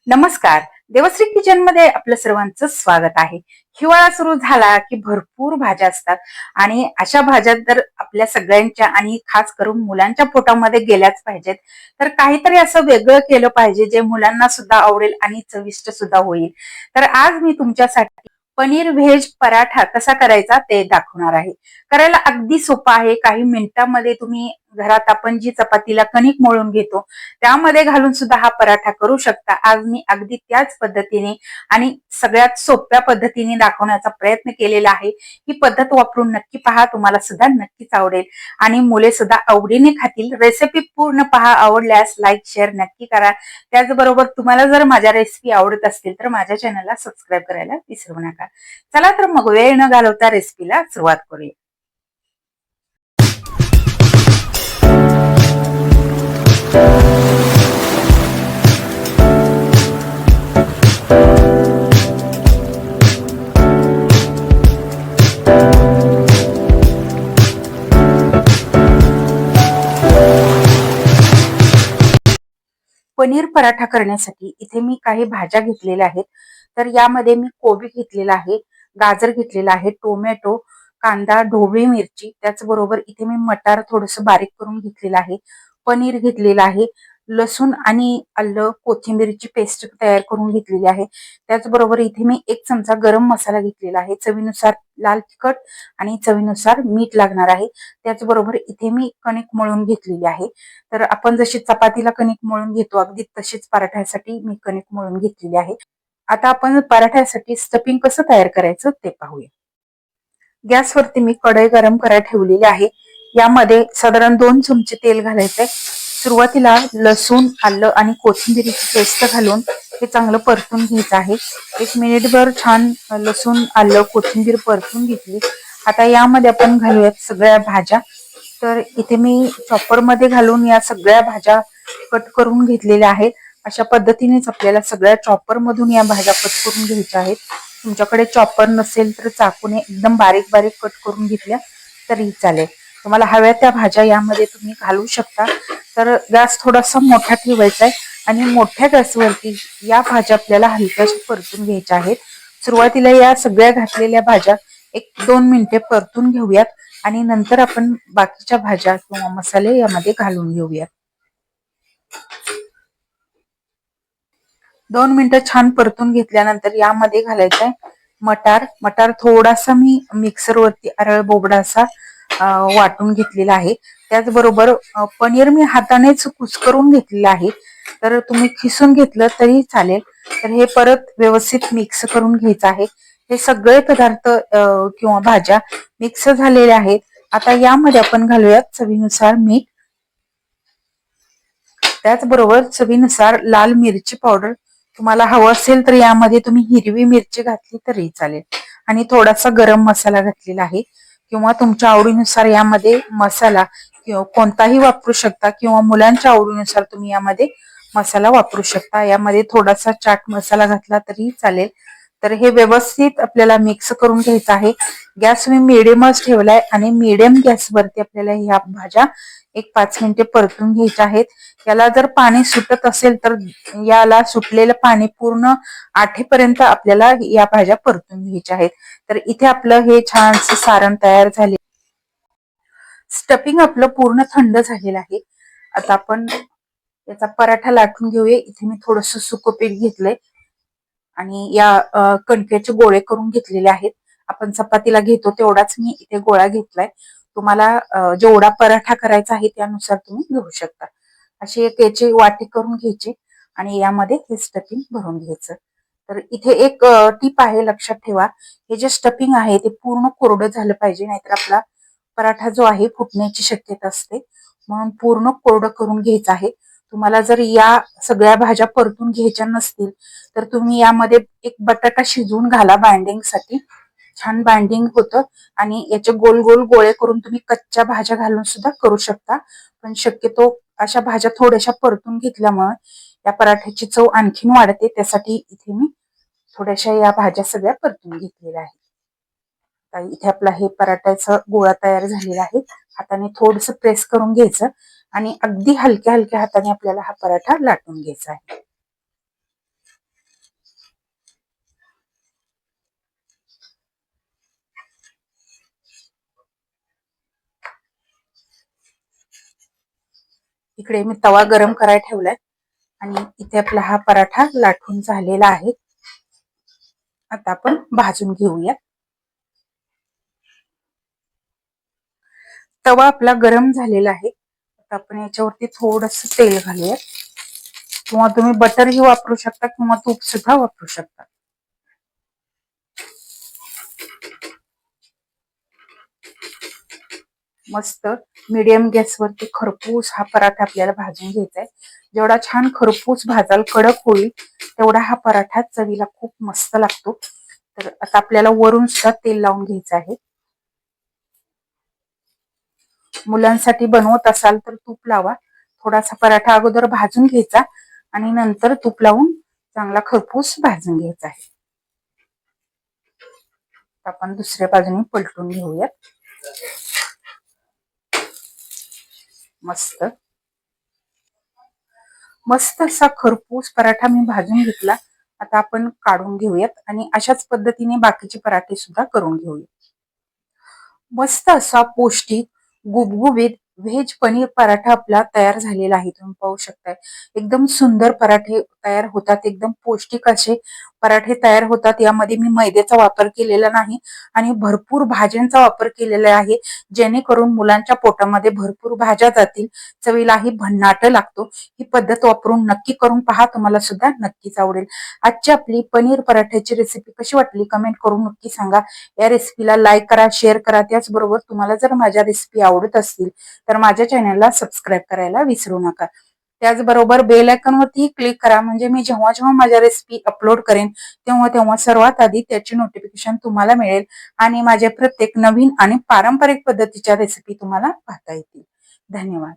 नमस्कार. देवश्री किचन मध्ये आपलं सर्वांचं स्वागत आहे. हिवाळा सुरू झाला की भरपूर भाज्या असतात आणि अशा भाज्या तर आपल्या सगळ्यांच्या आणि खास करून मुलांच्या पोटामध्ये गेल्याच पाहिजेत. तर काहीतरी असं वेगळं केलं पाहिजे जे मुलांना सुद्धा आवडेल आणि चविष्ट सुद्धा होईल. तर आज मी तुमच्यासाठी पनीर व्हेज पराठा कसा करायचा ते दाखवणार आहे. करायला अगदी सोपं आहे. काही मिनिटांमध्ये तुम्ही घरात आपण जी चपातीला कणिक मळून घेतो त्यामध्ये घालून सुद्धा हा पराठा करू शकता. आज मी अगदी त्याच पद्धतीने आणि सगळ्यात सोप्या पद्धतीने दाखवण्याचा प्रयत्न केलेला आहे. ही पद्धत वापरून नक्की पहा, तुम्हाला सुद्धा नक्कीच आवडेल आणि मुले सुद्धा आवडीने खातील. रेसिपी पूर्ण पहा, आवडल्यास लाईक शेअर नक्की करा. त्याचबरोबर तुम्हाला जर माझ्या रेसिपी आवडत असतील तर माझ्या चॅनलला सबस्क्राईब करायला विसरू नका. चला तर मग वेळ न घालवता रेसिपीला सुरुवात करूया. पनीर पराठा करण्यासाठी इथे मी काही भाज्या घेतलेल्या आहेत. तर यामध्ये मी कोबी घेतलेला आहे, गाजर घेतलेला आहे, टोमॅटो, कांदा, ढोबळी मिरची, त्याचबरोबर इथे मी मटार थोडंसं बारीक करून घेतलेलं आहे, पनीर घेतलेलं आहे, लसूण आणि आलं कोथिंबीरची पेस्ट तयार करून घेतलेली आहे. त्याचबरोबर इथे मी 1 चमचा गरम मसाला घेतलेला आहे, चवीनुसार लाल तिखट आणि चवीनुसार मीठ लागणार आहे. त्याचबरोबर इथे मी कणिक मळून घेतलेली आहे. तर आपण जशी चपातीला कणिक मळून घेतो अगदी तशीच पराठ्यासाठी मी कणिक मळून घेतलेली आहे. आता आपण पराठ्यासाठी स्टफिंग कसं तयार करायचं ते पाहूया. गॅसवरती मी कढई गरम करायला ठेवलेली आहे. यामध्ये साधारण 2 चमचे तेल घालायचंय. सुरुवातीला लसूण, आलं आणि कोथिंबीरीची पेस्ट घालून हे चांगलं परतून घ्यायचं आहे. 1 मिनिटभर छान लसूण, आलं, कोथिंबीर परतून घेतली. आता यामध्ये आपण घालूयात सगळ्या भाज्या. तर इथे मी चॉपर मध्ये घालून या सगळ्या भाज्या कट करून घेतलेल्या आहेत. अशा पद्धतीनेच आपल्याला सगळ्या चॉपर मधून या भाज्या कट करून घ्यायच्या आहेत. तुमच्याकडे चॉपर नसेल तर चाकूने एकदम बारीक बारीक कट करून घेतल्या तरी चालेल. तुम्हाला हव्या त्या भाज्या यामध्ये तुम्ही घालू शकता. तर गॅस थोडासा मोठा ठेवायचा आहे आणि मोठ्या गॅसवरती या भाज्या आपल्याला हलक्याशा परतून घ्यायच्या आहेत. सुरुवातीला या सगळ्या घातलेल्या भाज्या 1-2 मिनिटे परतून घेऊयात आणि नंतर आपण बाकीच्या भाज्या किंवा मसाले यामध्ये घालून घेऊयात. 2 मिनिटं छान परतून घेतल्यानंतर यामध्ये घालायचंय मटार. मटार थोडासा मी मिक्सरवरती अरळ बोबडा असा वाटून घेतलेला आहे. त्याचबरोबर पनीर मी हातानेच कुस्करून घेतलेलं आहे. तर तुम्ही खिसून घेतलं तरी चालेल. तर हे परत व्यवस्थित मिक्स करून घ्यायचं आहे. हे सगळे पदार्थ किंवा भाज्या मिक्स झालेल्या आहेत. आता यामध्ये आपण घालूयात चवीनुसार मीठ. त्याचबरोबर चवीनुसार लाल मिरची पावडर. तुम्हाला हवं असेल तर यामध्ये तुम्ही हिरवी मिरची घातली तरी चालेल आणि थोडासा गरम मसाला घातलेला आहे किंवा तुमच्या आवडीनुसार यामध्ये मसाला किंवा कोणताही वापरू शकता किंवा मुलांच्या आवडीनुसार तुम्ही यामध्ये मसाला वापरू शकता. यामध्ये थोडासा चाट मसाला घातला तरी चालेल. तर हे व्यवस्थित आपल्याला मिक्स करून घ्यायचं आहे. गॅस मी मिडियमच ठेवलाय आणि मिडियम गॅसवरती आपल्याला ह्या भाज्या 1-5 मिनिटे परतून घ्यायच्या आहेत. याला जर पाणी सुटत असेल तर याला सुटलेलं पाणी पूर्ण आठेपर्यंत आपल्याला या भाज्या परतून घ्यायच्या आहेत. तर इथे आपलं हे छानसं सारण तयार झाले. स्टफिंग आपलं पूर्ण थंड झालेलं आहे. आता आपण याचा पराठा लाटून घेऊया. इथे मी थोडंसं सुकं पीठ घेतलंय आणि या कणकेचे गोळे करून घेतलेले आहेत. आपण चपातीला घेतो तेवढाच मी इथे गोळा घेतलाय. तुम्हाला जेवढा पराठा करायचा आहे त्यानुसार तुम्ही घेऊ शकता. अशी एक याची वाटी करून घ्यायची आणि यामध्ये हे स्टफिंग भरून घ्यायचं. तर इथे एक टीप आहे, लक्षात ठेवा. हे जे स्टफिंग आहे ते पूर्ण कोरडं झालं पाहिजे, नाहीतर आपला पराठा जो आहे फुटण्याची शक्यता असते. म्हणून पूर्ण कोरडं करून घ्यायचं आहे. तुम्हाला जर या सगळ्या भाज्या परतून घ्यायच्या नसतील तर तुम्ही यामध्ये एक बटाटा शिजवून घाला बाइंडिंगसाठी. छान बाइंडिंग होतं आणि याचे गोल गोल गोळे करून तुम्ही कच्च्या भाज्या घालून सुद्धा करू शकता. पण शक्यतो अशा भाज्या थोड्याशा परतून घेतल्यामुळे या पराठ्याची चव आणखीन वाढते. त्यासाठी इथे मी थोड्याशा या भाज्या सगळ्या परतून घेतलेल्या आहेत. इथे आपला हे पराठ्याचा गोळा तयार झालेला आहे. हाताने थोडंसं प्रेस करून घ्यायचं आणि अगदी हलक्या हलक्या हाताने आपल्याला हा पराठा लाटून घ्यायचा आहे. इकडे मी तवा गरम करायला ठेवलाय आणि इथे आपला हा पराठा लाटून झालेला आहे. आता आपण भाजून घेऊया. तवा आपला गरम झालेला आहे. आता आपण याच्यावरती थोडस तेल घालूया, किंवा तुम्ही बटरही वापरू शकता किंवा तूप सुद्धा वापरू शकता. मस्त मीडियम गॅसवरती खरपूस हा पराठा आपल्याला भाजून घ्यायचा आहे. जेवढा छान खरपूस भाजाल, कडक होईल, तेवढा हा पराठा चवीला खूप मस्त लागतो. तर आता आपल्याला वरून सुद्धा तेल लावून घ्यायचं आहे. मुलांसाठी बनवत असाल तर तूप लावा. थोडासा पराठा अगोदर भाजून घ्यायचा आणि नंतर तूप लावून चांगला खरपूस भाजून घ्यायचा आहे. आपण दुसऱ्या बाजूने पलटून घेऊयात. मस्त मस्त असा खरपूस पराठा मी भाजून घेतला. आता आपण काढून घेऊयात आणि अशाच पद्धतीने बाकीचे पराठे सुद्धा करून घेऊयात. मस्त असा पौष्टिक गुबगुबीत व्हेज पनीर पराठा आपला तयार झालेला आहे. तुम्ही पाहू शकताय, एकदम सुंदर पराठे तयार होतात. एकदम पौष्टिक असे पराठे तयार होतात. यामध्ये मी मैद्याचा वापर केलेला नाही आणि भरपूर भाज्यांचा वापर केलेला आहे, जेणेकरून मुलांच्या पोटामध्ये भरपूर भाज्या जातील, चवीलाही भन्नाट लागतो. ही पद्धत वापरून नक्की करून पहा, तुम्हाला सुद्धा नक्कीच आवडेल. आजची आपली पनीर पराठ्याची रेसिपी कशी वाटली कमेंट करून नक्की सांगा. या रेसिपीला लाईक करा, शेअर करा. त्याचबरोबर तुम्हाला जर माझ्या रेसिपी आवडत असतील तर माझ्या चॅनलला सबस्क्राईब करायला विसरू नका. त्याचबरोबर बेल आयकॉन वरती क्लिक करा, म्हणजे मी जेव्हा जेव्हा माझ्या रेसिपी अपलोड करेन तेव्हा तेव्हा सर्वात आधी त्याची नोटिफिकेशन तुम्हाला मिळेल आणि माझ्या प्रत्येक नवीन आणि पारंपरिक पद्धतीच्या रेसिपी तुम्हाला पाहता येतील. धन्यवाद.